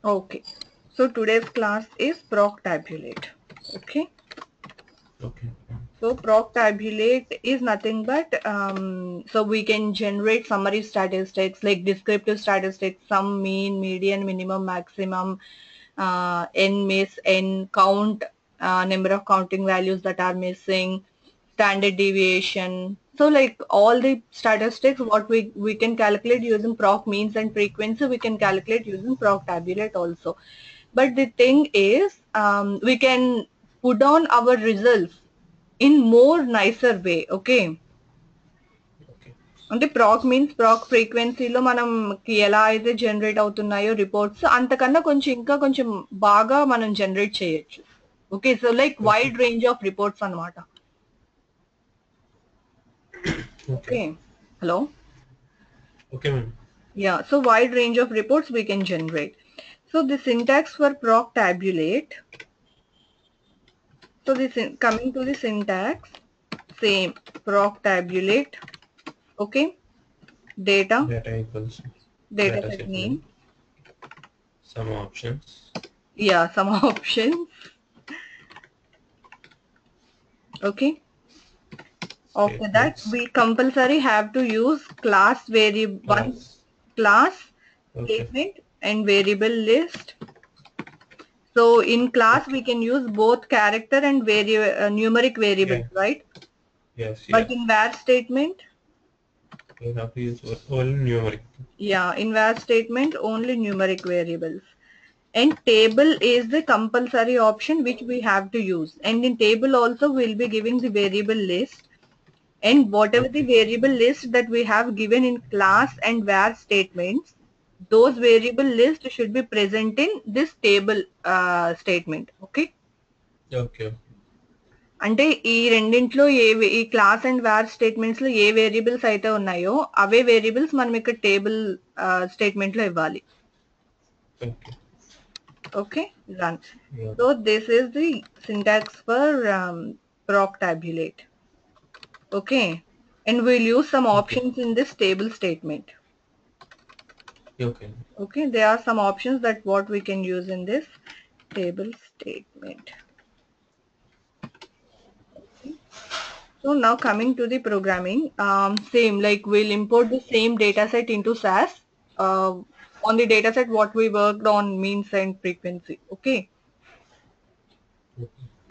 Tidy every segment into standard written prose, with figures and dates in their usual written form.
Okay. So today's class is proc tabulate. Okay. Okay. So proc tabulate is nothing but so we can generate summary statistics like descriptive statistics, sum, mean, median, minimum, maximum, n miss, n count, number of counting values that are missing, standard deviation. So like all the statistics what we can calculate using proc means and frequency, we can calculate using proc tabulate also. But the thing is we can put on our results in more nicer way. Okay. Okay. అంటే ప్రాక్ means ప్రాక్ ఫ్రీక్వెన్సీలో మనకి ఎలా అయితే generate అవుతున్నాయో reports అంతకన్నా కొంచెం ఇంకా కొంచెం బాగా మనం జనరేట్ చేయొచ్చు. Okay. So like Okay. Wide range of reports అన్నమాట. Okay. Okay. Hello. Okay, ma'am. Yeah, so wide range of reports we can generate. So the syntax for proc tabulate. So this coming to the syntax, same proc tabulate. Okay. Data, Data equals data data set set name. name, some options. Yeah, some options. Okay. After that, Statements. we compulsory have to use class variable, one Class. class Okay. statement and variable list. So in class, we Okay. can use both character and numeric variables, Yeah. right? Yes. But Yes. in var statement, We have to use only numeric. yeah, in var statement, only numeric variables. And table is the compulsory option which we have to use. And in table also, we'll be giving the variable list. And whatever the Okay. variable list that we have given in class and var statements, those variable list should be present in this table statement. Okay. Okay. అంటే ఈ రెండింట్లో ఈ class and var statements లో ఏ variables అయితే ఉన్నాయో అవే variables మనం ఇక్కడ table statement లో ఇవ్వాలి. Okay. Okay. Run. Yeah. So this is the syntax for proc tabulate. Okay. And we'll use some Okay. options in this table statement. Okay. Okay, there are some options that what we can use in this table statement. Okay. So now coming to the programming, same like we'll import the same data set into SAS. On the data set what we worked on means and frequency. Okay.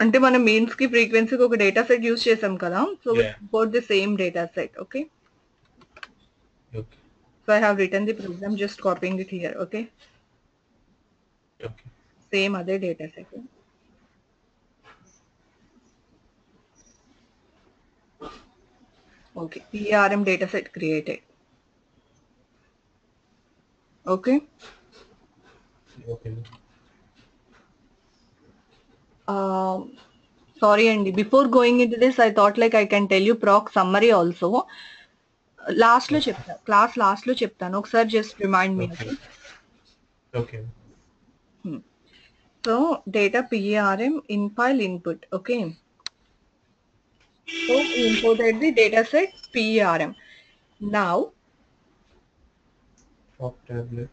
అంటే మనం means కి ఫ్రీక్వెన్సీకి ఒక data set use చేసాం కదా. So will Yeah. Import the same data set. Okay. Okay. So I have written the program, just copying it here. Okay. Okay. Same other data set. Okay. PRM dataset created. Okay. Okay. Sorry, Andy. Before going into this, I thought like I can tell you proc summary also. Last లో Okay. చెప్తా. Class last లో చెప్తాను. ఒకసారి just remind me. Okay. Okay. Okay. So data PRM in file input. Okay. So we imported the dataset PRM. Now Top tablet.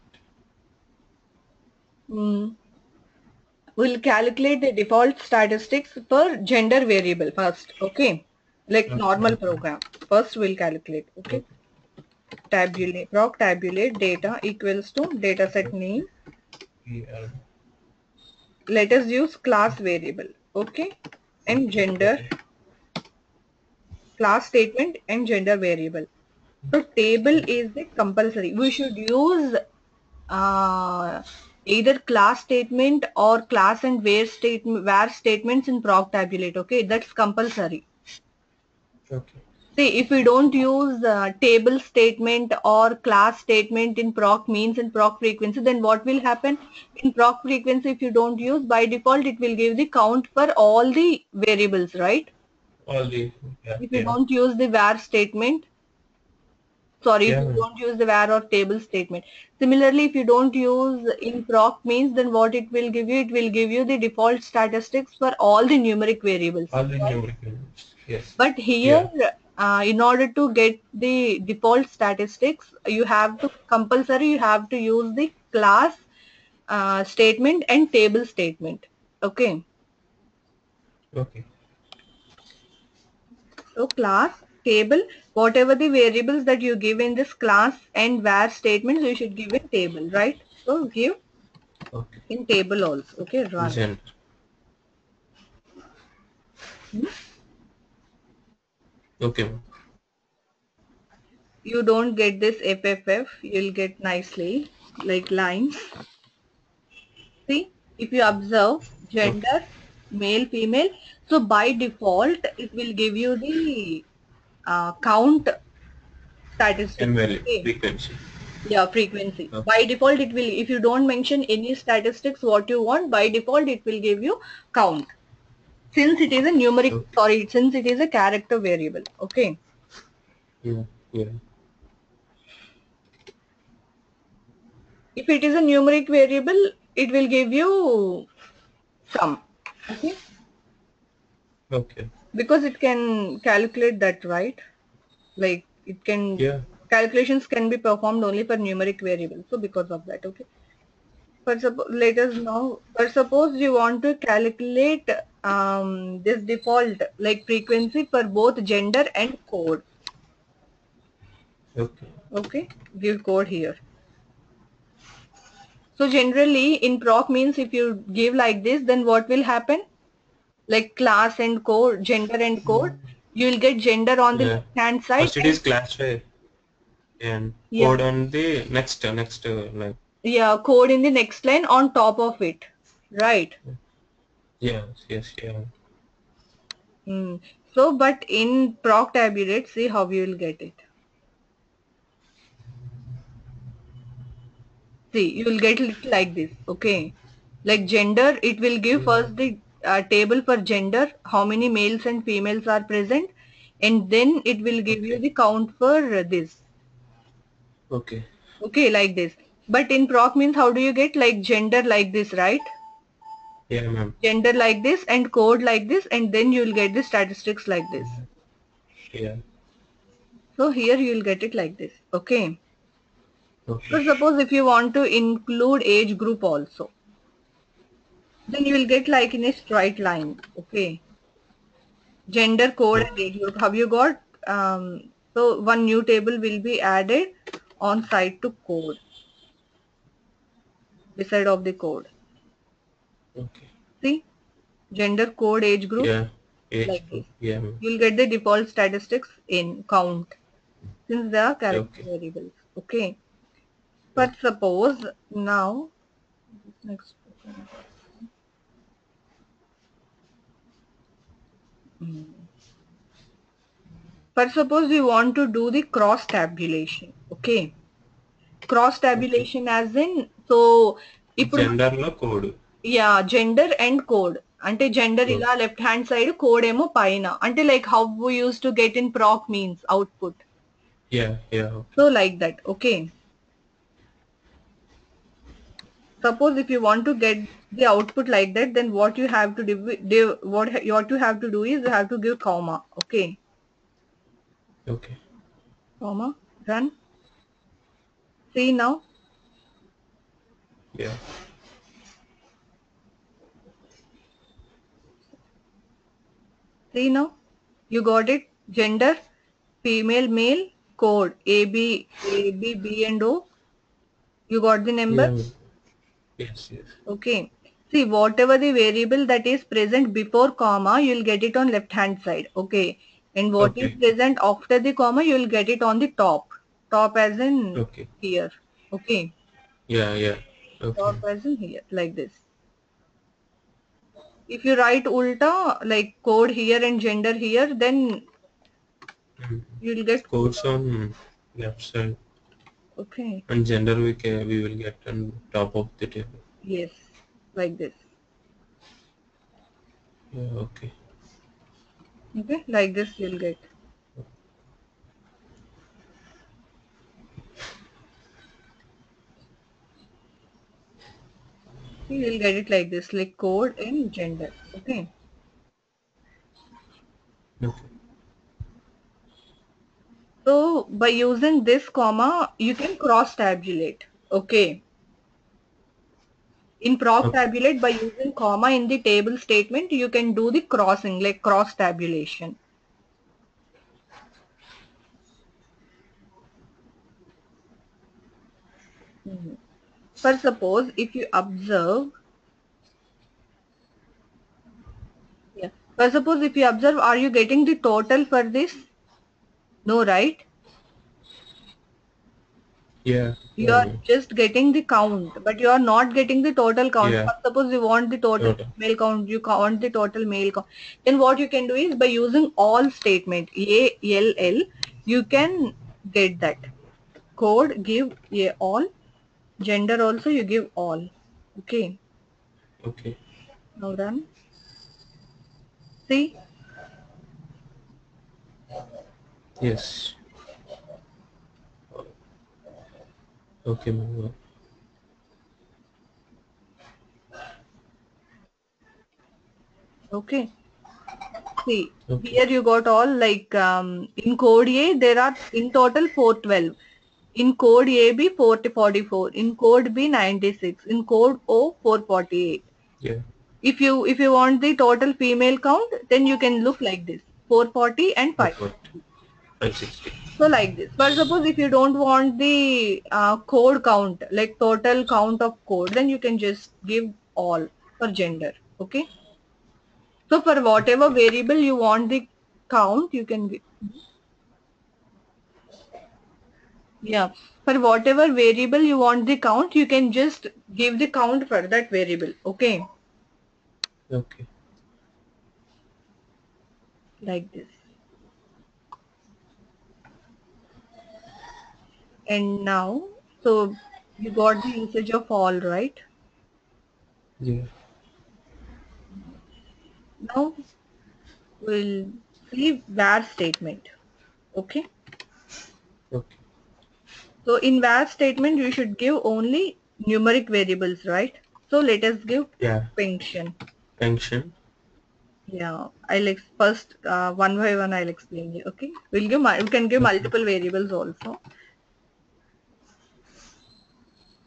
we'll calculate the default statistics for gender variable first. Okay. Like Okay. normal Okay. program. First we'll calculate. Okay. Okay. Tabulate, proc tabulate data equals to dataset name. PR. Let us use class variable. Okay. And Okay. gender, Okay. class statement and gender variable. So table is the compulsory. We should use uh, either class statement or class and var statements in proc tabulate. Okay, that's compulsory. Okay. See, if we don't use table statement or class statement in proc means and proc frequency, then what will happen in proc frequency? If you don't use, by default it will give the count for all the variables, right? All the yeah. If you Yeah. don't use the var statement, sorry, if Yeah, you ma'am. don't use the var or table statement. Similarly, if you don't use in proc means, then what it will give you? It will give you the default statistics for all the numeric variables, All the right? numeric units. Yes. But here, Yeah. in order to get the default statistics, you have to use the class statement and table statement. Okay. Okay. So class, table, whatever the variables that you give in this class and var statements, you should give in table, right? So give Okay. in table also. Okay, run. Gender. Hmm? Okay, ma'am. You don't get this FFF, you'll get nicely like lines. See, if you observe Okay. gender, male, female, so by default, it will give you the count And statistics. value Okay. frequency. Yeah, frequency. Okay. By default, it will, if you don't mention any statistics what you want, by default, it will give you count. Since it is a numeric, Okay. sorry, since it is a character variable. Okay. Yeah. Yeah. If it is a numeric variable, it will give you sum. Okay. Okay. Because it can calculate that, right? Like it can, Yeah. calculations can be performed only for numeric variables. So because of that, okay. For suppose, let us know, for suppose you want to calculate this default like frequency for both gender and code. Okay. Okay, give code here. So generally in proc means if you give like this, then what will happen? Like class and code, gender and code, you will get gender on the Yeah. left hand side First it and is classified and yeah, code on the next line. yeah, code in the next line on top of it, right? Yes. Yes. Yeah. Mm. So, but in proc tabulate, see how you will get it. See, you will get it like this, okay? Like gender, it will give Yeah. first the table for gender, how many males and females are present, and then it will give you Okay. the count for this, Okay. okay, like this. But in proc means how do you get like gender like this, right? Yeah, ma'am. Gender like this and code like this, and then you will get the statistics like this. Yeah. So here you will get it like this, okay? Okay. So suppose if you want to include age group also, then you will get like in a straight line, okay? Gender, code and Okay. age group. Have you got, so one new table will be added on side to code, beside of the code. Okay. See, gender, code, age group, Yeah. Age like this. group. Yeah, ma'am. You'll get the default statistics in count since they are character Okay. variables, okay? But Okay. suppose now, next, but suppose we want to do the cross tabulation, okay? Cross Okay. tabulation as in, so ఇప్పుడు Gender లో code. Yeah gender and code అంటే gender Okay. ఇలా left hand side code ఏమో పైన అంటే like how we use to get in proc means output Yeah. Yeah. Okay. So like that okay suppose if you want to get the output like that then what you have to do what you have to do is you have to give comma okay Okay. comma run see now Yeah. see now you got it gender female male code a b and o you got the Yeah. numbers. Ma'am. Yes. Yes. Okay. See, whatever the variable that is present before comma, you'll get it on left hand side. Okay. And what is Okay. present after the comma, you'll get it on the top. Top as in Okay. here. Okay. Yeah. Yeah. Top Okay. as in here, like this. If you write ulta, like code here and gender here, then Mm. you'll get, Codes on left side okay. and gender we will get on top of the table. Yes, like this. Yeah. Okay. Okay. Like this, you'll get. You'll get it like this, like code and gender. Okay. Okay. So by using this comma, you can cross tabulate. Okay. In proc Okay. tabulate, by using comma in the table statement, you can do the crossing, like cross tabulation. For suppose if you observe, yeah. For suppose if you observe, are you getting the total for this? No, right? Yeah. You Yeah, are ma'am. just getting the count, but you are not getting the total count. Yeah. For suppose you want the total Total. male count, you want the total male count. Then what you can do is by using all statement, ALL, you can get that. Code give a all, gender also you give all. Okay, Okay. now run. See, Yes. Okay, ma'am. okay. See, Okay. here you got all like in code A there are in total 412. In code AB 4044. In code B 96. In code O 448. Yeah. If you want the total female count, then you can look like this 440 and What? What? 560. 560. So like this. For suppose if you don't want the code count, like total count of code, then you can just give all for gender. Okay. So for whatever Okay. variable you want the count, you can give. Yeah. For whatever variable you want the count, you can just give the count for that variable. Okay. Okay. Like this. And now, so you got the usage of all, right? Yeah. Now we'll see var statement. Okay. Okay. So in var statement, you should give only numeric variables, right? So let us give Yeah. function. Function. Yeah, first one by one I'll explain you. Okay, we can give Okay. multiple variables also.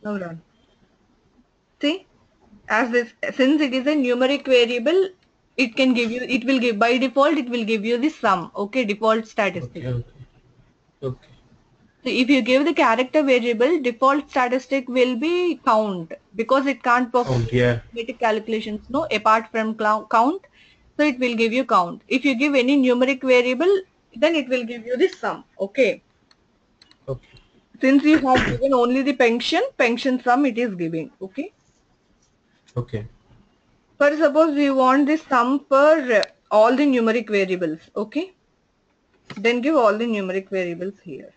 Now run. See, as this since it is a numeric variable, it will give by default it will give you the sum. Okay, default statistic. Okay. Okay. Okay. So if you give the character variable, default statistic will be count because it can't perform Count. Yeah. arithmetic calculations, no, apart from count. So it will give you count. If you give any numeric variable, then it will give you the sum. Okay. Okay. Since you have given only the pension sum it is giving. Okay. Okay. For suppose we want the sum for all the numeric variables. Okay. Then give all the numeric variables here.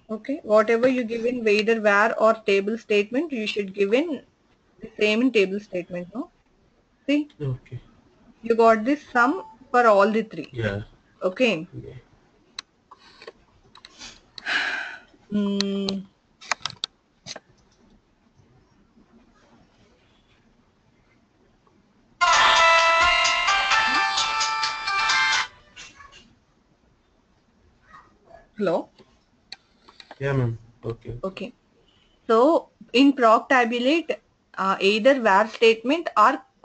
Okay, whatever you give in either var or table statement, you should give in the same in table statement, no? See, Okay. you got this sum for all the three. Yeah. Okay. Yeah. Mm, hello? Yeah, ma'am. Okay. Okay. Okay. So in proc tabulate, either var statement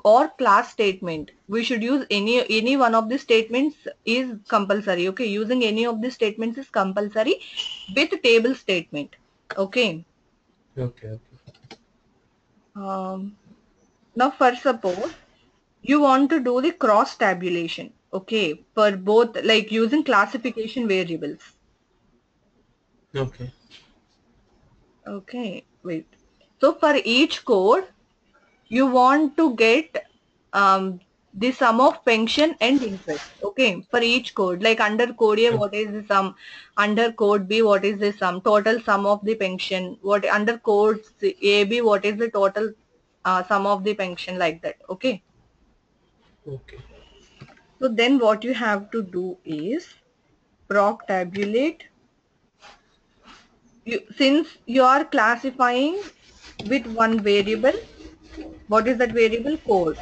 or class statement. We should use any one of the statements is compulsory. Okay, using any of the statements is compulsory with table statement. Okay. Okay. Okay. Um, Now, for suppose you want to do the cross tabulation, okay, for both like using classification variables. Okay. Okay, wait. So for each code, you want to get the sum of pension and interest. Okay, for each code, like under code A, Okay. what is the sum? Under code B, what is the sum? Total sum of the pension. What under code AB, what is the total sum of the pension? Like that. Okay. Okay. So then what you have to do is proc tabulate. Since you are classifying with one variable, what is that variable? Code.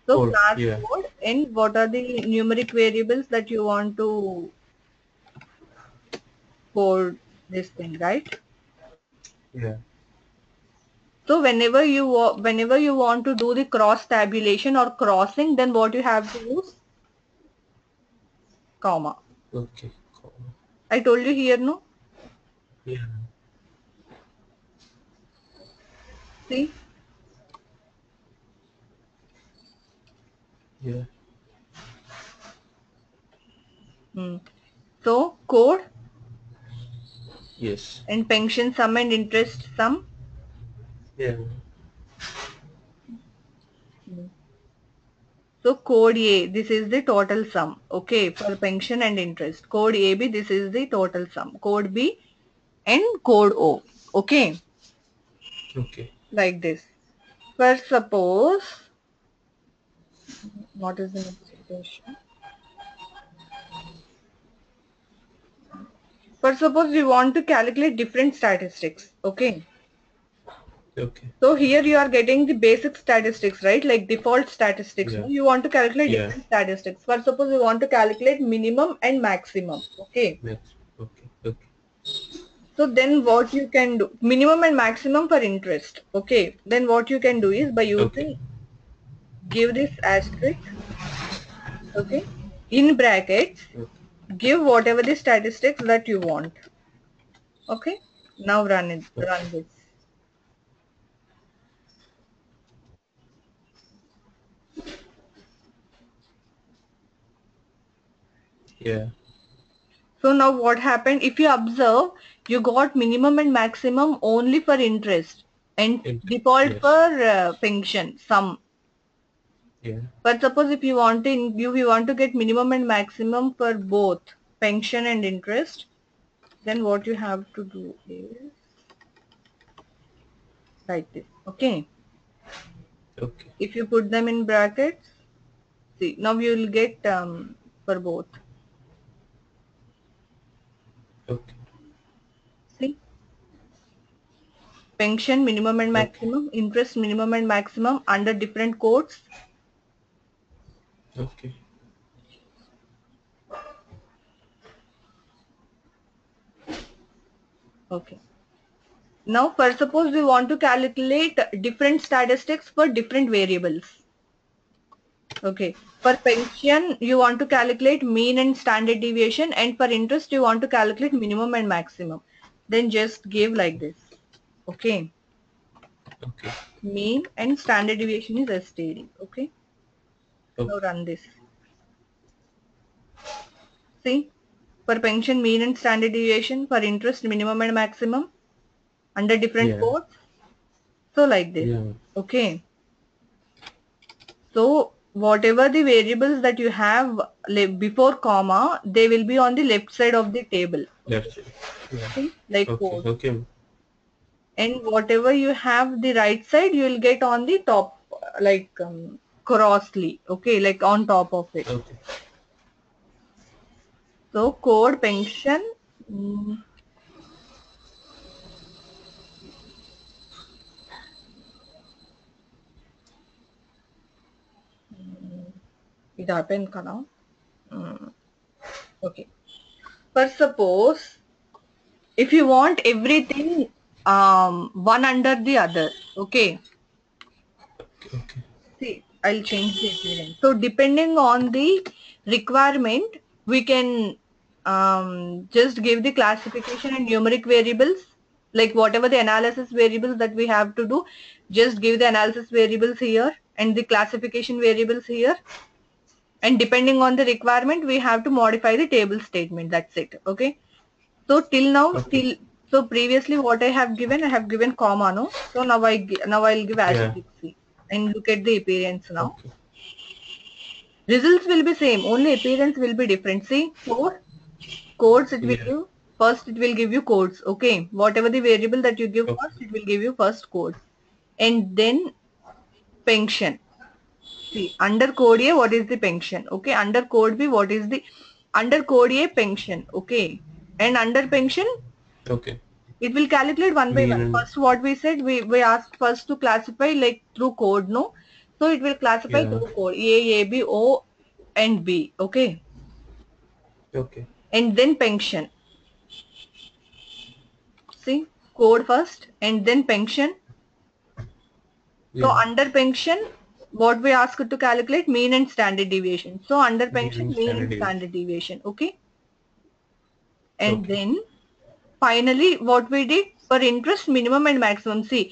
So Code. class Yeah. code, and what are the numeric variables that you want to code this thing, right? Yeah. So whenever you want to do the cross tabulation or crossing, then what you have to use? Comma. Okay. Comma. I told you here, no? Yeah. See? Yeah. So code Yes. and pension sum and interest sum. Yeah. So code A, this is the total sum, okay, for pension and interest. Code AB, this is the total sum. Code B and code O, okay, Okay. like this. First, suppose, what is the next question? First, suppose we want to calculate different statistics, okay. Okay. So here you are getting the basic statistics, right? Like default statistics. Yeah. No? You want to calculate Yeah. different statistics. First, suppose you want to calculate minimum and maximum, okay. Next. Okay. Okay. So then what you can do, minimum and maximum for interest. Okay. Then what you can do is by Okay. using, give this asterisk. Okay. In brackets, Okay. give whatever the statistics that you want. Okay. Now run it, Okay. run this. Yeah. So now what happened? If you observe, you got minimum and maximum only for interest and default Yes. for pension sum. Yeah. But suppose if you want to get minimum and maximum for both pension and interest, then what you have to do is like this. Okay. Okay. If you put them in brackets, see now you will get for both. Okay. See, pension minimum and Okay. maximum, interest minimum and maximum under different codes. Okay. Okay. Now, first suppose we want to calculate different statistics for different variables. Okay. For pension, you want to calculate mean and standard deviation, and for interest, you want to calculate minimum and maximum. Then just give like this. Okay. Okay. Mean and standard deviation is STD. Okay. Now Okay. run this. See, for pension, mean and standard deviation, for interest, minimum and maximum under different Yeah. codes. So like this. Yeah. Okay. So whatever the variables that you have before comma, they will be on the left side of the table. That's it. Yeah. See, like Okay. code. Okay. And whatever you have the right side, you will get on the top, like crossly. Okay, like on top of it. Okay. So code pension. mm, it happened, kana? Okay. First, suppose if you want everything one under the other, okay. Okay. See, I'll change the appearance. So depending on the requirement, we can just give the classification and numeric variables, like whatever the analysis variables that we have to do, just give the analysis variables here and the classification variables here. And depending on the requirement, we have to modify the table statement. That's it. Okay. So till now, Okay. so previously what I have given comma, no? So now I'll give Yeah. asterisk C and look at the appearance now. Okay. Results will be same, only appearance will be different. See, codes it will Yeah. give, first it will give you codes, okay. Whatever the variable that you give Okay. first, it will give you first code. And then pension. See, under code A, what is the pension? Okay, under code B, what is the, under code A, pension, okay. And under pension, Okay. it will calculate one by Mean one. and First, what we said, we asked first to classify like through code, no? So it will classify yeah. through code A, B, O, and B, okay. Okay. And then pension. See, code first and then pension. So Yeah. under pension, what we ask to calculate mean and standard deviation. So under pension, Meaning mean standard and deviation. standard deviation. Okay. And Okay. then finally, what we did for interest minimum and maximum. See,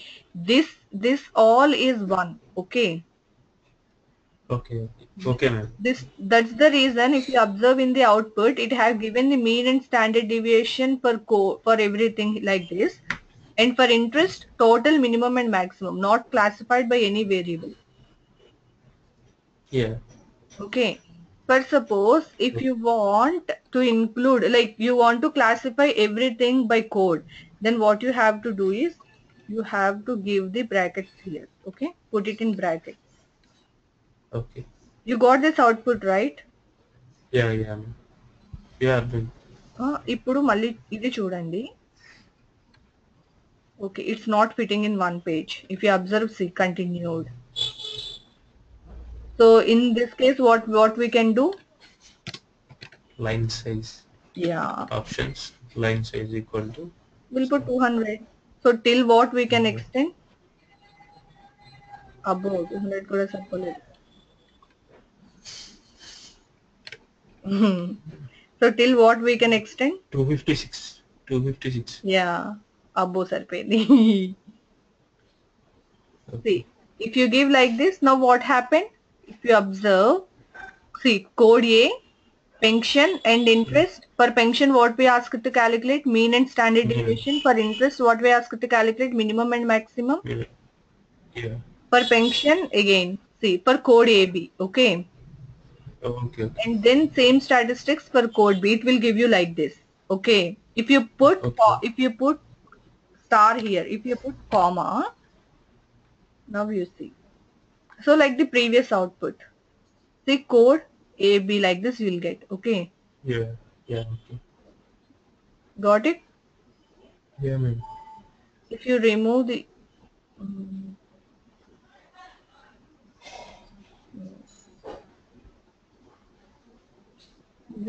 this all is one. Okay. Okay. Okay, ma'am. That's the reason if you observe in the output, it has given the mean and standard deviation for everything like this. And for interest, total minimum and maximum, not classified by any variable. Yeah. Okay. But suppose if you want to include, like you want to classify everything by code, then what you have to do is you have to give the brackets here. Okay. Put it in brackets. Okay. You got this output, right? Yeah, yeah, ma'am. Yeah, ma'am. ఇప్పుడు మళ్ళీ ఇది చూడండి. Okay, it's not fitting in one page. If you observe, see, continued. So in this case, what we can do? Line size. Yeah, Options. Line size equal to. we'll put 200. So till what we can Mhm. extend? Above 200 కూడా సరిపోలేదు. So till what we can extend? 256. 256. Yeah, above సరిపోయింది. Okay. See, if you give like this, now what happened? If you observe, see, code A, pension and interest. For pension, what we ask to calculate? Mean and standard Yeah. deviation. For interest, what we ask to calculate? Minimum and maximum. Yeah. Yeah. For pension, again, see, for code AB, okay. Okay. Okay. And then same statistics for code B. It will give you like this, okay. If you put Okay. star here, if you put comma, now you see. So like the previous output, see code AB like this you will get, okay. Yeah. Yeah. Okay. Got it? Yeah, ma'am. If you remove the mm,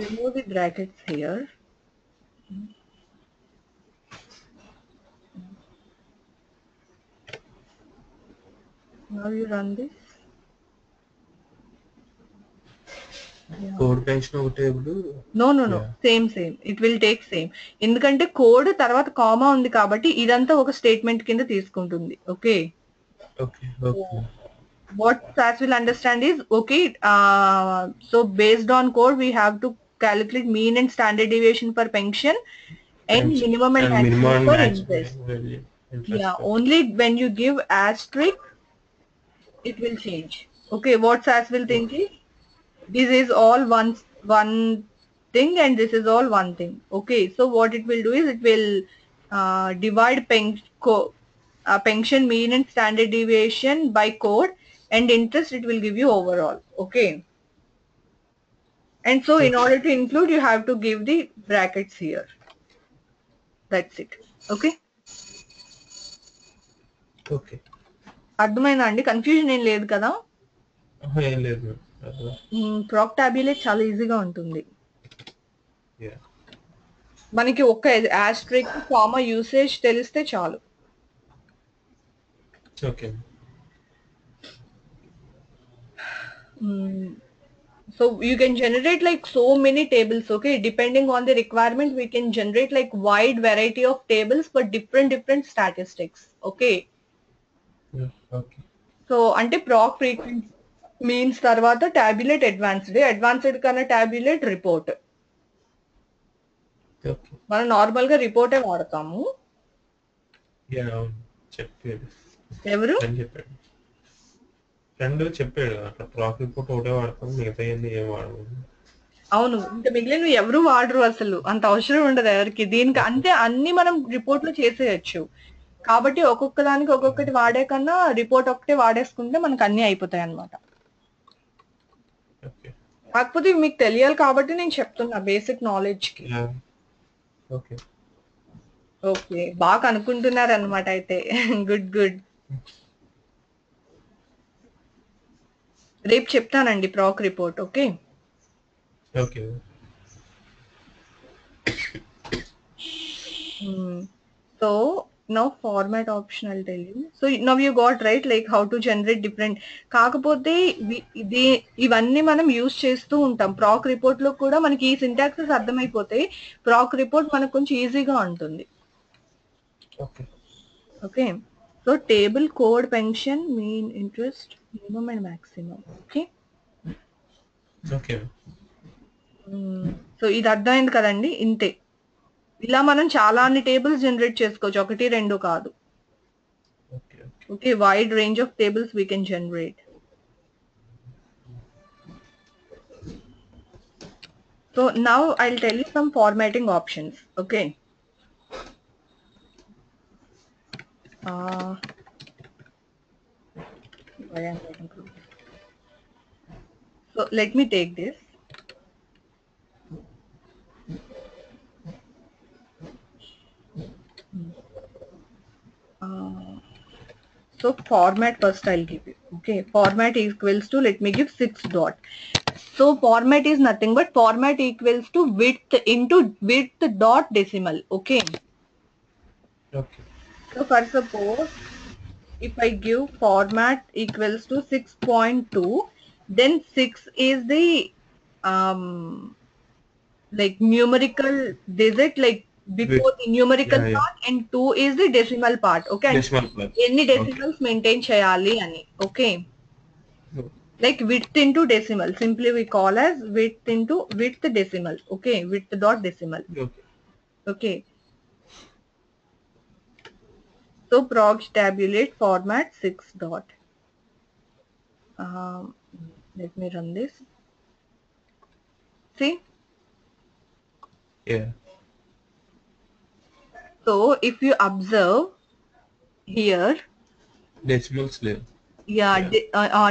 remove the brackets here. Now you run this. Yeah. Code pension ఒకటే ఇప్పుడు. No. Yeah. Same. It will take same. ఎందుకంటే code తర్వాత comma ఉంది కాబట్టి ఇదంతా ఒక statement కింద తీసుకుంటుంది. Okay. Okay. Okay. What SAS will understand is, okay, so based on code, we have to calculate mean and standard deviation for pension and minimum and maximum minimum and for maximum interest. value. Interest. Yeah, only when you give asterisk, it will change. Okay, what SAS will think is, this is all one thing and this is all one thing. Okay, so what it will do is it will divide pension mean and standard deviation by code, and interest it will give you overall. Okay, and so in order to include, you have to give the brackets here. That's it. Okay, Okay. అర్థమైందా అండి? Confusion ఏం లేదు కదా? ఏం లేదు. ప్రాక్ టాబ్యులేట్ చాలా ఈజీగా ఉంటుంది. Yeah. మనకి ఒక్క ఆస్ట్రిక్ కామా యూసేజ్ తెలిస్తే చాలు. Okay. So you can generate like so many tables, okay? Depending on the requirement, we can generate like wide variety of tables for different statistics, okay? Yeah. Okay. So ante proc frequency means tarvata tabulate advanced kana tabulate report. Okay. మనం normal గా రిపోర్టే వాడతాము. Yeah. చెప్పాడు. ఎవరు? చెప్పాడు. Friend చెప్పాడు అట్లా ప్రాక్ report ఒకటే వాడతాం, మిగతా ఏం వాడము. అవును, ఇంకా మిగిలిన ఎవరు వాడరు, అసలు అంత అవసరం ఉండదు ఎవరికి. దీనికి అంతే అన్ని మనం రిపోర్ట్ లో చేసేయచ్చు. కాబట్టి ఒక్కొక్క దానికి ఒక్కొక్కటి వాడే కన్నా రిపోర్ట్ ఒకటే వాడేసుకుంటే మనకు అన్ని అయిపోతాయి అన్నమాట. కాకపోతే మీకు తెలియాలి కాబట్టి నేను చెప్తున్నా బేసిక్ నాలెడ్జ్ కి. ఓకే, బాగా అనుకుంటున్నారు అనమాట అయితే. గుడ్. రేపు చెప్తానండి ప్రాక్ report. Okay. So Now format option I'll tell you. So now you got right like how to generate different. కాకపోతే ఇది ఇవన్నీ మనం యూజ్ చేస్తూ ఉంటాం. ప్రాక్ రిపోర్ట్ లో కూడా మనకి ఈ సింటాక్సెస్ అర్థమైపోతే ప్రాక్ రిపోర్ట్ మనకు కొంచెం ఈజీగా ఉంటుంది. Okay okay so table code pension mean interest minimum and maximum. Okay okay so ఇది అర్థమైంది కదండి. ఇంతే. ఇలా మనం చాలా అన్ని టేబుల్స్ జనరేట్ చేసుకోవచ్చు, ఒకటి రెండు కాదు. Okay okay wide range of tables we can generate. So now I'll tell you some formatting options. Okay. Why I'm getting through. So let me take this. So format first I'll give you. Okay, format equals to, let me give 6 dot. So format is nothing but format equals to width into width dot decimal. Okay. Okay So for suppose if I give format equals to 6.2, then 6 is the like numerical digit, like before the numerical Yeah, yeah. part, and 2 is the decimal part. Okay. Decimal plus ఎన్ని decimals maintain చేయాలి అని. Okay. Like width into decimal. Simply we call as width into width decimal. Okay. Width dot decimal. Okay Okay. So prog tabulate format 6 dot. Let me run this. See. Yeah So if you observe here, decimals లేవు yeah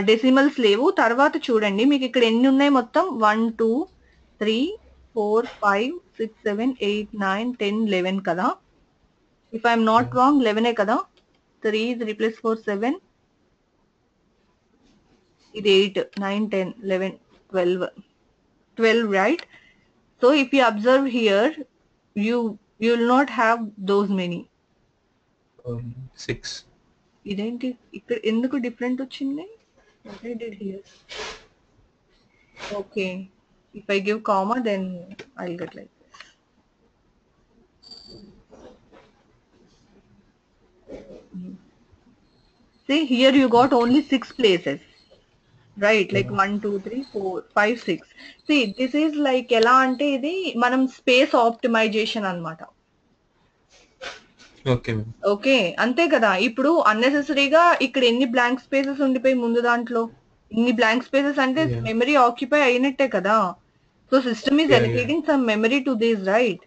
decimals లేవు. తర్వాత చూడండి మీకు ఇక్కడ ఎన్ని ఉన్నాయి మొత్తం 1 2 3 4 5 6 7 8 9 10 11 కదా. ఇఫ్ ఐఎమ్ నాట్ రాంగ్ 11 కదా. 3 ప్లస్ 4 7, ఇది 8 9 10 11 12 right. So if you observe here, you will not have those many. 6 ఇదేంటి ఇక్కడ ఎందుకు డిఫరెంట్ వచ్చింది? What I did here. Okay, if I give comma then I'll get like this. See here you got only 6 places, right? Like 1 2 3 4 5 6. See this is like ఎలా అంటే ఇది మనం space optimisation అన్నమాట. Okay okay అంతే కదా. ఇప్పుడు అన్నెసెసరీగా ఇక్కడ ఎన్ని బ్లాంక్ స్పేసెస్ ఉండిపోయి ముందు దాంట్లో ఇన్ని బ్లాంక్ స్పేసెస్ అంటే Yeah. మెమరీ ఆక్యుపై అయినట్టే కదా. So system is Yeah, allocating some memory to this, right?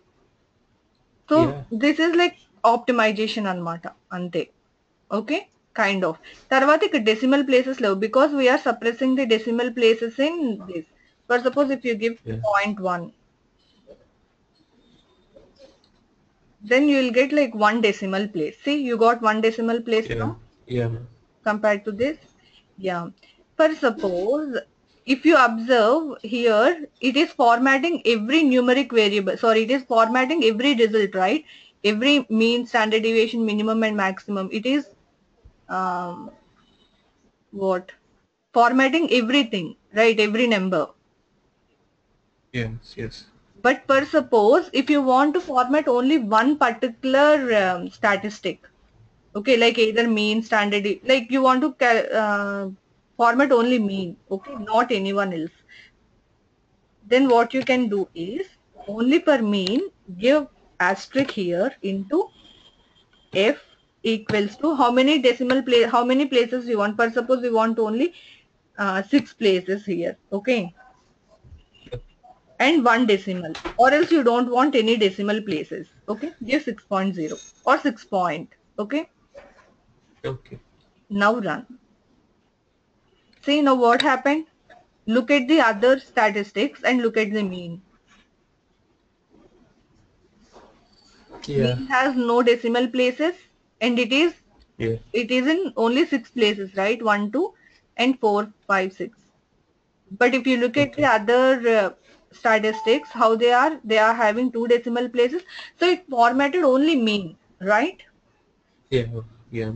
So Yeah. this is like optimization అన్నమాట అంతే. Okay kind of. తర్వాత ఇక్కడ డెసిమల్ ప్లేసెస్ లేవు because we are suppressing the decimal places in this. For suppose if you give Yeah. 0.1, then you will get like 1 decimal place. See you got 1 decimal place Yeah. now Yeah. compared to this. Yeah. For suppose if you observe here, it is formatting every numeric variable. Sorry, it is formatting every result, right? Every mean, standard deviation, minimum and maximum. It is what? Formatting everything, right? Every number. Yes. Yes. But per suppose if you want to format only one particular statistic, okay, like either mean, standard, like you want to format only mean, okay, not anyone else, then what you can do is only per mean give asterisk here into f equals to how many decimal place, how many places you want. Per suppose we want only 6 places here, okay, and 1 decimal, or else you don't want any decimal places, okay, give 6.0 or 6 point. Okay, Okay. now run. See now what happened. Look at the other statistics and look at the mean. Yeah. Mean has no decimal places and it is Yeah. in only 6 places, right? 1 2 and 4 5 6. But if you look at the other statistics, how they are having 2 decimal places. So it formatted only mean, right? Yeah.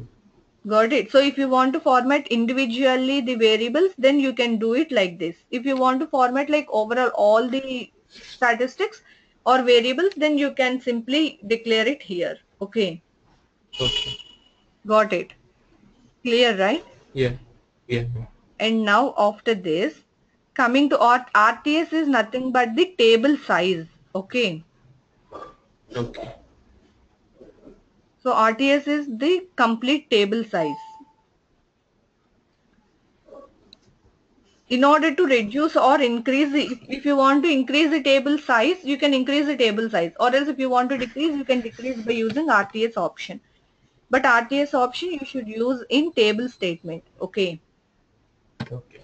Got it. So if you want to format individually the variables, then you can do it like this. If you want to format like overall all the statistics or variables, then you can simply declare it here. Okay. Okay. Got it. Clear, right? Yeah. Yeah. And now after this, coming to RTS is nothing but the table size. Okay. Okay. So RTS is the complete table size. In order to reduce or increase if you want to increase the table size, you can increase the table size, or else if you want to decrease, you can decrease by using RTS option. But RTS option you should use in table statement. Okay. Okay.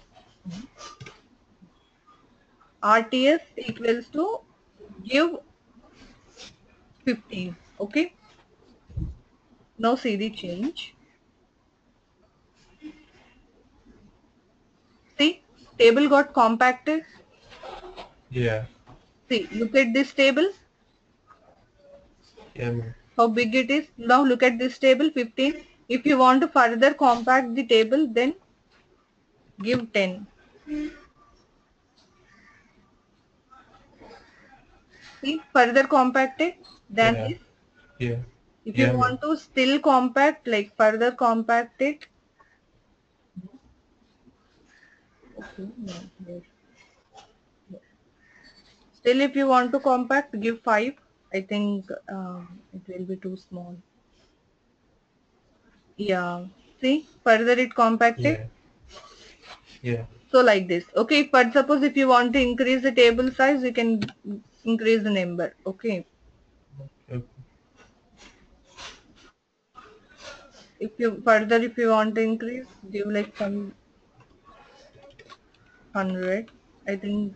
RTS equals to give 15. Okay. Now see the change. See, table got compacted. Yeah. See, look at this table, Yeah, ma'am. how big it is. Now look at this table, 15. If you want to further compact the table, then give 10. See, further compacted than Yeah. this. Yeah. If you Yeah, ma'am. want to still compact, like further compact it. Okay, no, here. Still, if you want to compact, give 5. I think it will be too small. Yeah. See, further it compacted. Yeah. Yeah. So like this. Okay, but suppose if you want to increase the table size, you can increase the number. Okay. Okay. If you want to increase, give like some 100. I think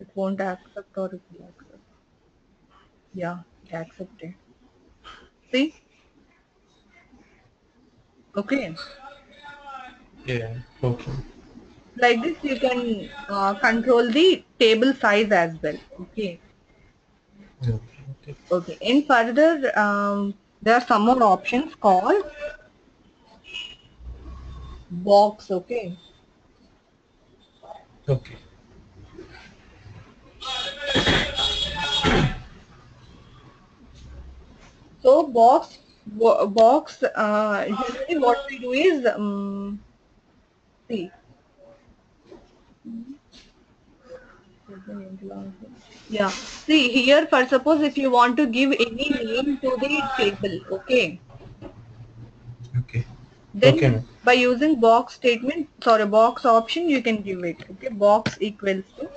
it won't accept, or it will accept. Yeah, it accepted. See? Okay. Yeah. Okay. Like this, you can control the table size as well. Okay. Okay. Okay. Okay. And further, there are some more options called box. Okay. Okay. So box. Generally, what we do is see. Yeah. See here. For suppose if you want to give any name to the table. Okay. Okay. Okay, Then ma'am. by using box statement, sorry, box option, you can give it. Okay, box equals to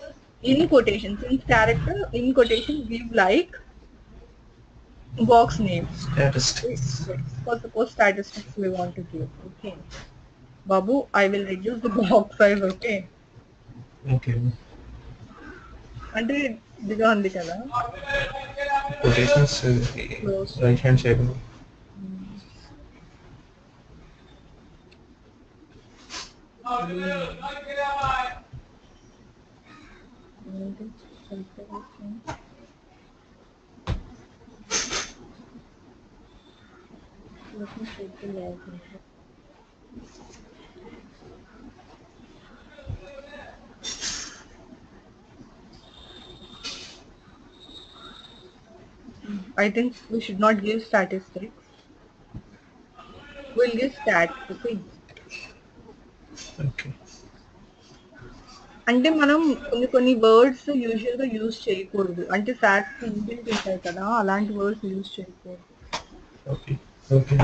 in quotation. Since character in quotation, give like box name. Statistics. Yes. For suppose statistics we want to give. Okay, Babu, I will reduce the box size. Okay, Okay. అంటే ఇదిగా ఉంది కదా. Quotations Close. right hand side. Let me check the login. I think we should not give statistics. We'll give stats. Okay. Okay. అంటే మనం కొన్ని words usual గా use చేయకూడదు. అంటే సాట్స్ కి ఇన్బిల్ట్ ఉంటాయి కదా, అలాంటి వర్డ్స్ యూజ్ చేయకూడదు. Okay. Okay.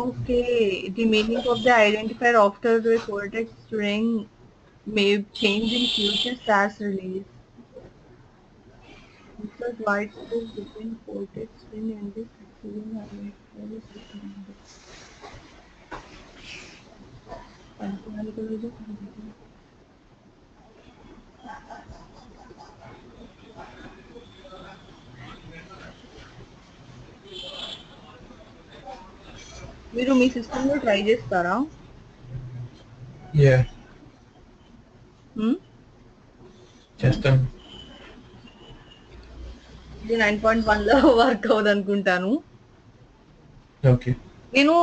Okay, the meaning of the identifier after the cortex string may change in future SAS release. Insert white space between cortex string and the succeeding identifier is recommended. Functionality. మీరు మీ సిస్టంలో try చేస్తారా? Yeah. Hmm? Just ఇది 9.1 లో work అవ్వదు అనుకుంటాను. Okay. నేను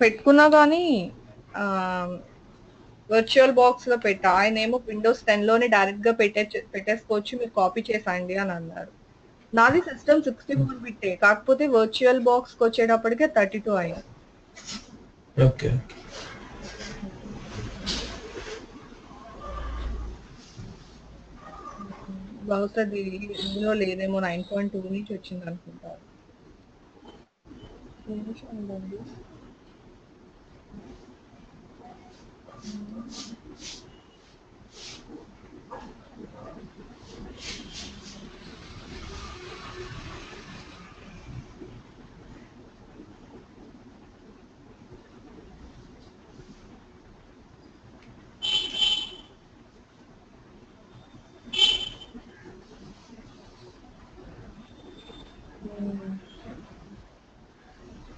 పెట్టుకున్నా కానీ వర్చువల్ బాక్స్ లో పెట్టా. ఆయనేమో విండోస్ 10 లోనే డైరెక్ట్ గా పెట్టేసుకోవచ్చు, మీరు కాపీ చేసేయండి అని అన్నారు. నాది సిస్టమ్ 64 బిట్టే, కాకపోతే వర్చువల్ బాక్స్ కి వచ్చేటప్పటికే 32 అయింది. ఓకే. బహుశా ఇందులో లేదేమో, 9.2 నుంచి వచ్చింది అనుకుంటారు. నిమిషం ఉండండి.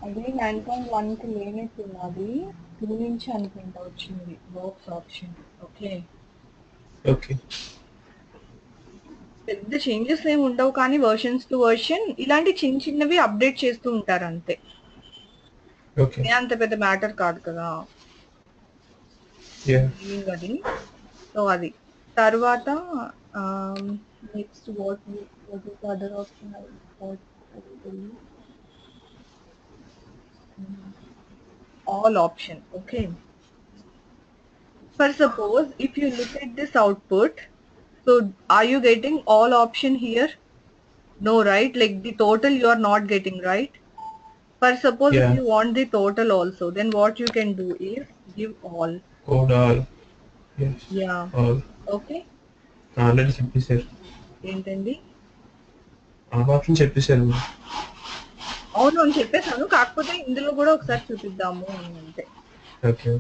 అది 9.1 కి లేనట్టున్నది, 2 నుంచి అనుకుంటా వచ్చింది బాక్స్ ఆప్షన్. Okay, okay. పెద్ద చేంజెస్ ఏమి ఉండవు, కానీ వర్షన్స్ టు వర్షన్ ఇలాంటి చిన్న చిన్నవి అప్డేట్ చేస్తూ ఉంటారు అంతే. ఓకే. అంత పెద్ద మ్యాటర్ కాదు కదా అది. సో అది తర్వాత next what is other option all option. Okay, for suppose if you look at this output, so are you getting all option here? No, right? Like the total you are not getting, right? For suppose if you want the total also, then what you can do is give all. Code all. Yes. Yeah. All. Okay. Already చెప్పేశారు. ఏంటండి? Option చెప్పేశారు. అవును అని చెప్పేసాను, కాకపోతే ఇందులో కూడా ఒకసారి చూపిద్దాము అని అంతే. ఓకే.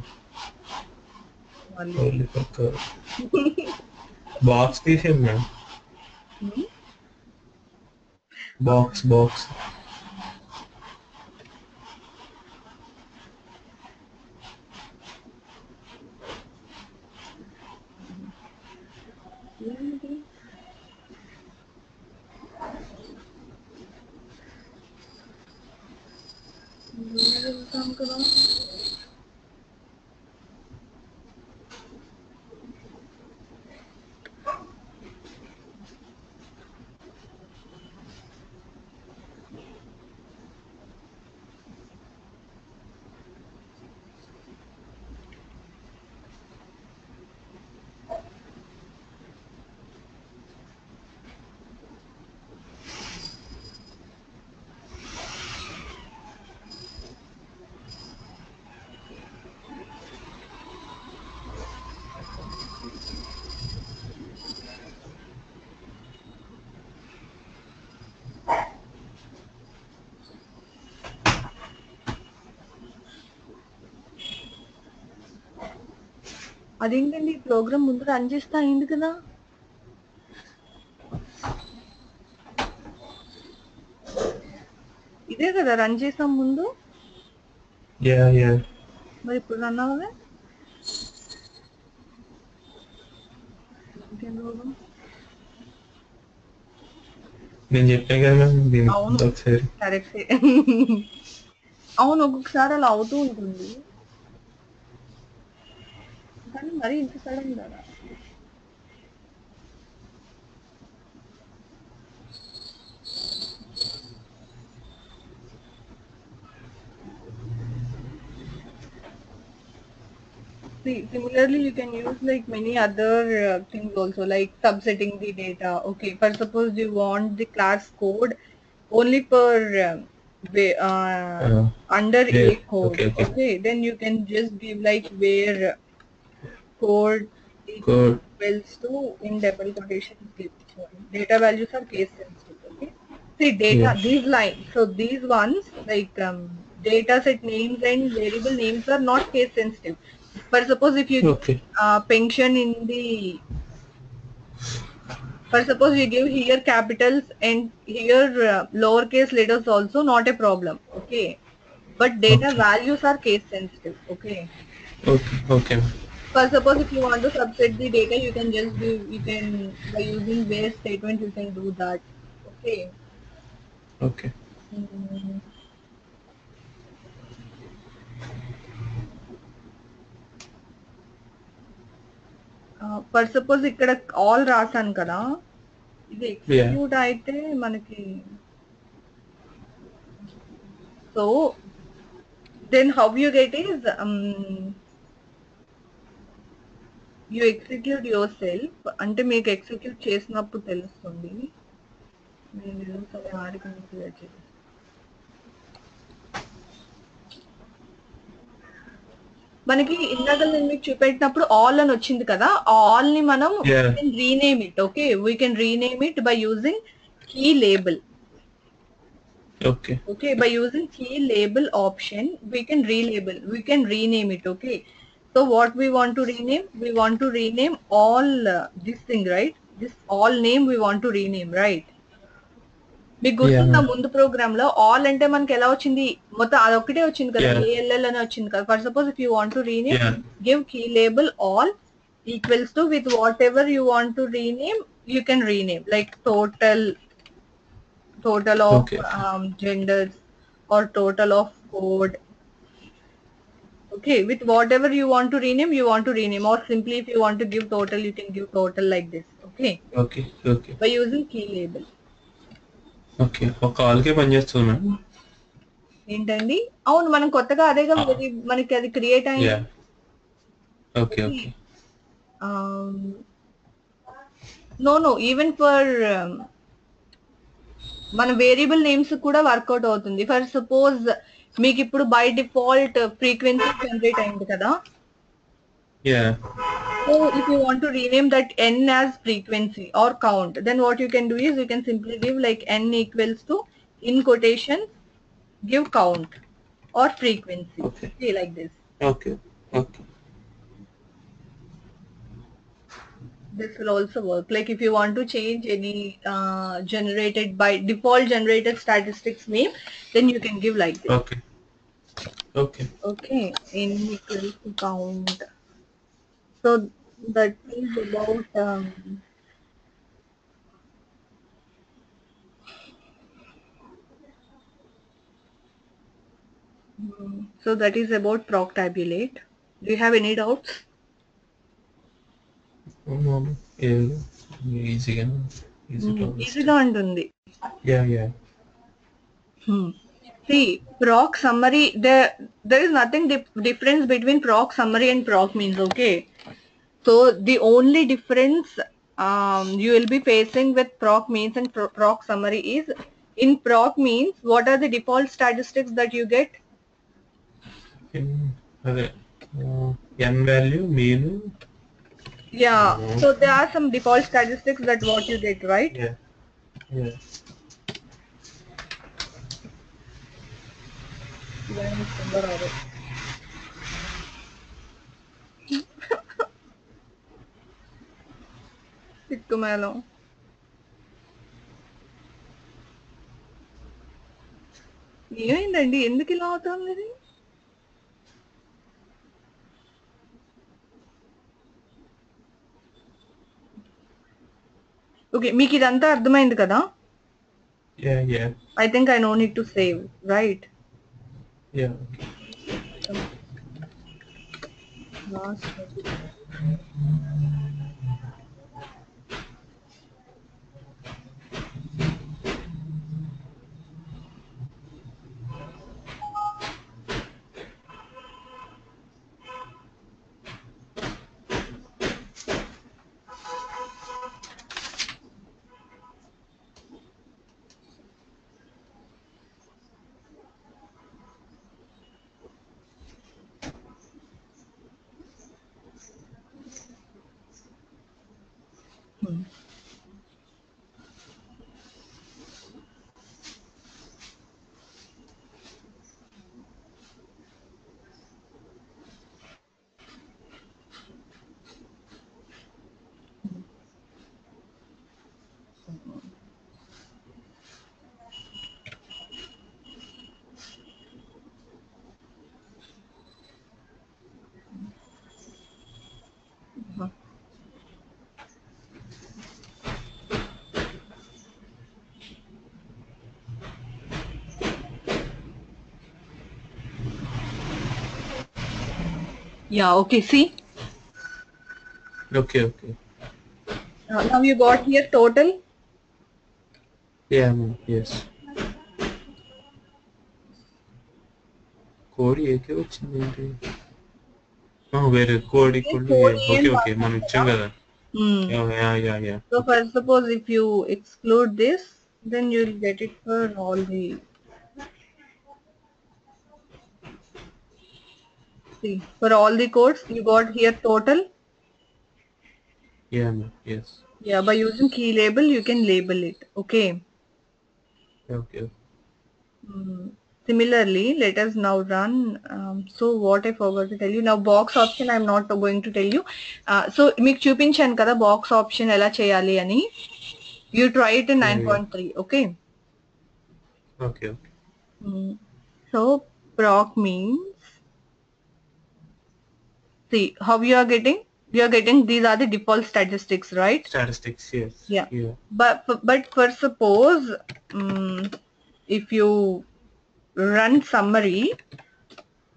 బాక్స్ తీసేయండి మేడం. బాక్స్ ఏంటి? వెళ్తాం కదా. అదేంటండి, ప్రోగ్రామ్ ముందు రన్ చేస్తా అయింది కదా. ఇదే కదా రన్ చేసాం ముందు. మరి ఇప్పుడు రన్ అవ్వలే. నేను చెప్పాను కదా మ్యామ్. ఒకసారి కరెక్టే. అవును, ఒక్కొక్కసారి అలా అవుతూ ఉంటుంది, కానీ మరి ఇంత సడన్ కదా. See, similarly, you can use like many other things also, like subsetting the data. Okay, for suppose you want the class code only for under a code. Okay, then you can just give like where code equals to in double quotations data values are case sensitive. Okay, see data, these lines, so these ones like data set names and variable names are not case sensitive. For suppose if you pension in the, for suppose you give here capitals and here lowercase letters also, not a problem. Okay, but data values are case sensitive. Okay. For suppose if you want to subset the data, you can just give, you can by using where statement you can do that. Okay. Okay. For suppose ఇక్కడ all రాసాను కదా, ఇది Yeah. Exclude అయితే మనకి, so then how you get is you execute your self, అంటే మీకు execute చేసినప్పుడు తెలుస్తుంది. నేను సరే ఆడికి క్లియర్ చేసి మనకి ఇందాక నేను మీకు చూపెట్టినప్పుడు ఆల్ అని వచ్చింది కదా, ఆ ఆల్ ని మనం Yeah. Rename it. Okay, we can rename it by using key label. Okay. Okay, by using key label option, we can rename it. Okay, so what we want to rename? We want to rename all this thing, right? This all name we want to rename, right? మీకు గుర్తుందా Yeah. ముందు programme లో all అంటే మనకి ఎలా వచ్చింది, మొత్తం అదొక్కటే వచ్చింది కదా, Yeah. ఏఎల్ఎల్ అని వచ్చింది కదా. For suppose if you want to rename, Yeah. give key label all equals to with whatever you want to rename, you can rename, like total of Okay. genders or total of code. Okay, with whatever you want to rename, or simply if you want to give total, you can give total like this. Okay, Okay. Okay. by using key label. Okay. ఒక కాల్కే పనిచేస్తుంది madam. ఏంటండి? అవును, మనం కొత్తగా అదేగా మనకి అది create అయింది. Yeah. Okay. Okay. No even for మన వేరియబుల్ నేమ్స్ కూడా వర్కౌట్ అవుతుంది. ఫర్ సపోజ్ మీకు ఇప్పుడు బై డిఫాల్ట్ ఫ్రీక్వెన్సీ జనరేట్ అయింది కదా. Yeah. So if you want to rename that n as frequency or count, then what you can do is you can simply give like n equals to, in quotation, give count or frequency. Okay. Okay, like this. Okay. Okay. This will also work. Like if you want to change any generated by default generated statistics name, then you can give like this. Okay. Okay. Okay, n equals to count. So that is about so that is about proctabulate. Do you have any doubts? ఈజీగా ఈజీగా ఉంటుంది. Yeah. Yeah. See, proc summary, there is nothing difference between proc summary and proc means. Okay, so the only difference you will be facing with proc means and proc summary is, in proc means what are the default statistics that you get? అదే N value mean. Yeah, so there are some default statistics that what you get, right? Yeah. Yeah. సిక్కుమేళం. ఏమైందండి, ఎందుకు ఇలా అవుతుంది ఇది? Okay, మీకు ఇదంతా అర్థమైంది కదా? Yeah. Yeah. I think I no need to save, right? Yeah. Last. Yeah, okay, see. Okay, okay. Now you got here total. Yeah, ma'am. Yes. Code AK వచ్చింది ఏంటి వేరే code equal to A Code okay ఏం okay వాడతాం మనం ఇచ్చాం కదా. కదా Hmm. Yeah So okay for suppose if you exclude this, then you'll get it for all the, see, for all the codes you got here total. Yeah ma'am yes Yeah, by using key label you can label it. Okay. Okay Hmm. Similarly, let us now run. So what I forgot to tell you now, box option I'm not going to tell you. So మీకు చూపించాను కదా box option ఎలా చేయాలి అని. You try it in yeah 9.3. Okay. Okay okay So proc means, see how you are getting. You are getting these are the default statistics, right? Statistics yes Yeah. Yeah But for suppose if you run summary,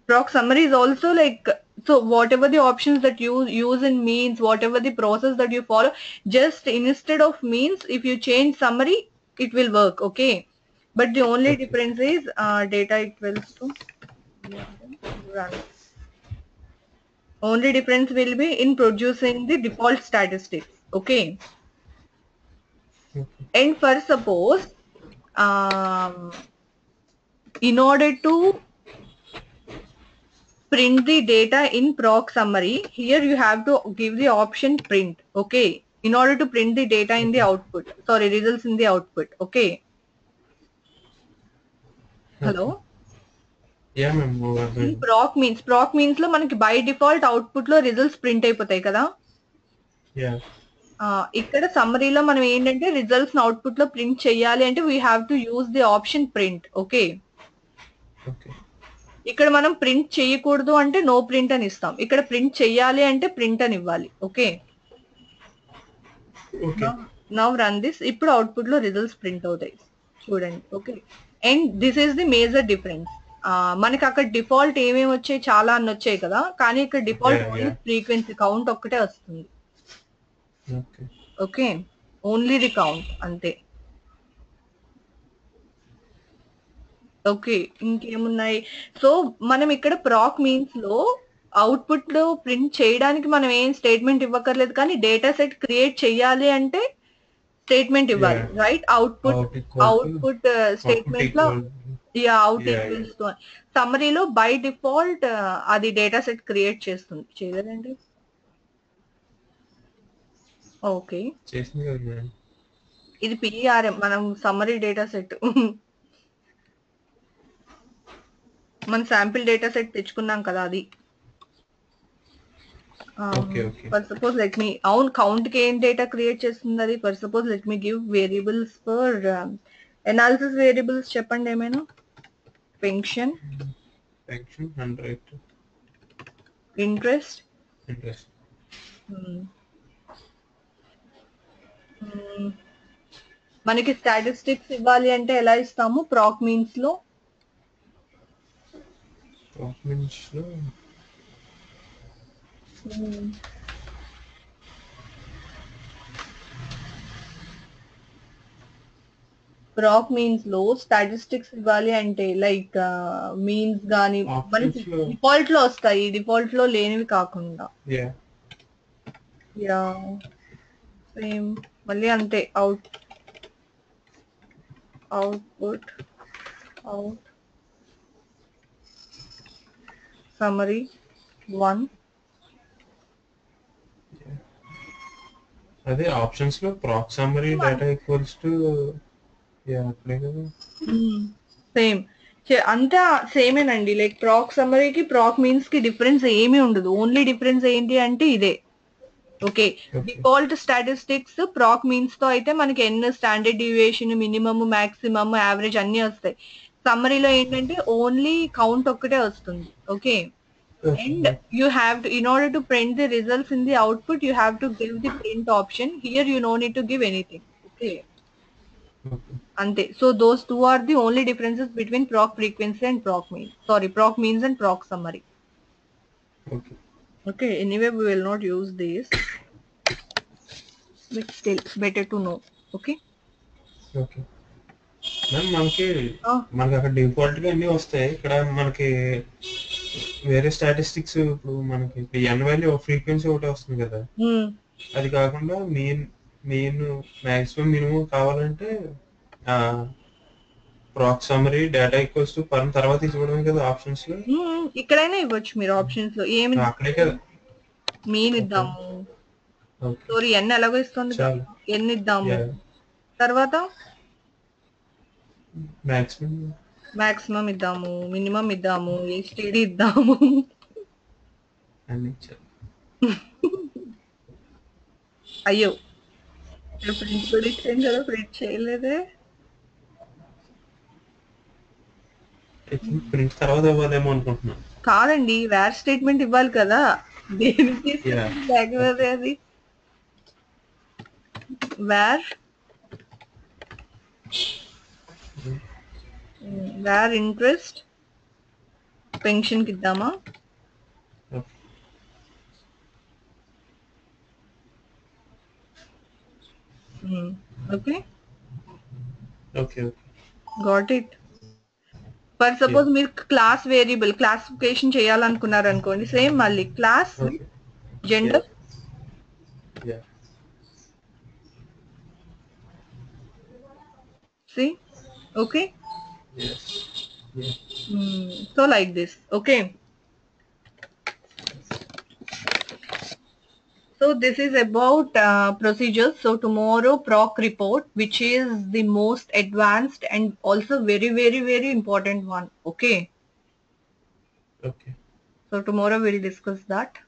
proc summary is also like, so whatever the options that you use in means, whatever the process that you follow, just instead of means, if you change summary, it will work. Okay. But the only Okay. difference is data equals to run. Only difference will be in producing the default statistics. Okay. Okay. And for suppose, in order to print the data in proc summary, here you have to give the option print. Okay. In order to print the data in the output, sorry, results in the output. Okay. Hello. Yeah ma'am In proc means లో మనకి by default output లో results print అయిపోతాయి కదా. Yeah ఇక్కడ సమ్మరీలో మనం ఏంటంటే results output లో print చేయాలి అంటే we have to use the option print. Okay. Okay ఇక్కడ మనం ప్రింట్ చేయకూడదు అంటే నో ప్రింట్ అని ఇస్తాం. ఇక్కడ ప్రింట్ చెయ్యాలి అంటే ప్రింట్ అని ఇవ్వాలి. Okay. Okay now run this. ఇప్పుడు అవుట్పుట్ లో రిజల్ట్స్ ప్రింట్ అవుతాయి చూడండి. Okay. And this is the major difference. మనకి అక్కడ డిఫాల్ట్ ఏమేమి వచ్చాయి, చాలా అన్ని వచ్చాయి కదా, కానీ ఇక్కడ డిఫాల్ట్ ఓన్లీ ఫ్రీక్వెన్సీ కౌంట్ ఒక్కటే వస్తుంది. Okay okay. Only the count అంతే. ఓకే. ఇంకేమున్నాయి? సో మనం ఇక్కడ ప్రాక్ మీన్స్ లో అవుట్పుట్ లో ప్రింట్ చేయడానికి మనం ఏం స్టేట్మెంట్ ఇవ్వక్కర్లేదు, కానీ డేటా సెట్ క్రియేట్ చేయాలి అంటే స్టేట్మెంట్ ఇవ్వాలి, రైట్? అవుట్పుట్ స్టేట్మెంట్ లో అవుట్ ఈక్వల్స్ టు సమ్మరీలో బై డిఫాల్ట్ అది డేటా సెట్ క్రియేట్ చేస్తుంది. చేయలేదండి. ఓకే. చేసింది కదా మ్యామ్ ఇది పిఆర్ఎం, మనం సమ్మరీ డేటా సెట్ మన శాంపిల్ డేటా సెట్ తెచ్చుకున్నాం కదా అది. Okay okay for suppose let me, అవును కౌంట్ కి ఏం డేటా క్రియేట్ చేస్తుంది అది. For suppose let me give variables for analysis variables చెప్పండి ఏమైనా. Pension, pension 100 interest. ఇంట్రెస్ట్ మనకి స్టాటిస్టిక్స్ ఇవ్వాలి అంటే ఎలా ఇస్తాము? ప్రాక్ మీన్స్ లో డాక్యుమెంట్స్ లో ప్రాక్ మీన్స్ లో స్టాటిస్టిక్స్ ఇవ్వాలి అంటే లైక్ మీన్స్ గాని మనకి ఆప్షన్స్ లో డిఫాల్ట్ లో వస్తాయి, డిఫాల్ట్ లో లేనివి కాకుండా. యా యా సేమ్ మళ్ళీ అంతే. Output out summary 1. అదే ఆప్షన్స్ లో ప్రాక్ summary data equals to yeah అట్లే కదా సేమ్ అంతా సేమేనండి. లైక్ ప్రాక్ సమ్మరీకి ప్రాక్ మీన్స్ కి డిఫరెన్స్ ఏమీ ఉండదు. ఓన్లీ డిఫరెన్స్ ఏంటి అంటే ఇదే. Okay. Default statistics proc means తో అయితే మనకి N, standard deviation, minimum, maximum, average అన్ని వస్తాయి. సమ్మరీలో ఏంటంటే ఓన్లీ కౌంట్ ఒక్కటే వస్తుంది. Okay. And you have to, in order to print the results in the output, you have to give the print option. Here you no need to give anything. Okay. Okay Ante. So those two are the only differences between proc frequency and proc means. Sorry, proc means and proc summary. Okay Okay, anyway we will not use this, but still better to know. Okay. Okay ma'am మనకి Oh. మనకి అక్కడ default గా అన్ని వస్తాయి. ఇక్కడ మనకి వేరే statistics ఇప్పుడు మనకి ఎన్ వాల్యూ ఫ్రీక్వెన్సీ ఒకటి వస్తుంది కదా, Hmm. అది కాకుండా మెయిన్ మాక్సిమం మినిమం కావాలంటే ప్రాక్ summary data equals to per తర్వాత చూడడం కదా ఆప్షన్స్ లో. ఇక్కడైనా ఇవ్వచ్చు మీరు ఆప్షన్స్ లో. ఏమి అక్కడే కదా. మీన్ ఓకే ఇద్దాము, ఓకే సారీ ఎన్ ఎలాగో ఇస్తుంది కదా, చాలు. ఎన్ ఇద్దాము. యా తర్వాత మాక్సిమం మాక్సిమం ఇద్దాము, మినిమం ఇద్దాము, ఎస్టీడీ ఇద్దాము. అన్ని ఇచ్చారు. అయ్యో ప్రింట్ కూడా ఇచ్చాను కదా, ప్రింట్ చేయలేదే. ప్రింట్ తర్వాత ఇవ్వాలేమో అనుకుంటున్నాను. కాదండి, వేర్ స్టేట్మెంట్ ఇవ్వాలి కదా, దేనికి యా లేకపోతే అది వేర్ వేర్ ఇంట్రెస్ట్ పెన్షన్ కి ఇద్దామా. Okay okay okay got it. For suppose మీరు క్లాస్ వేరియబుల్ క్లాసిఫికేషన్ చేయాలనుకున్నారు అనుకోండి, సేమ్ మళ్ళీ class okay gender yeah C. Okay. yes yeah So like this. Okay. So this is about procedures. So tomorrow proc report, which is the most advanced and also very very very important one. Okay. okay So tomorrow we'll discuss that.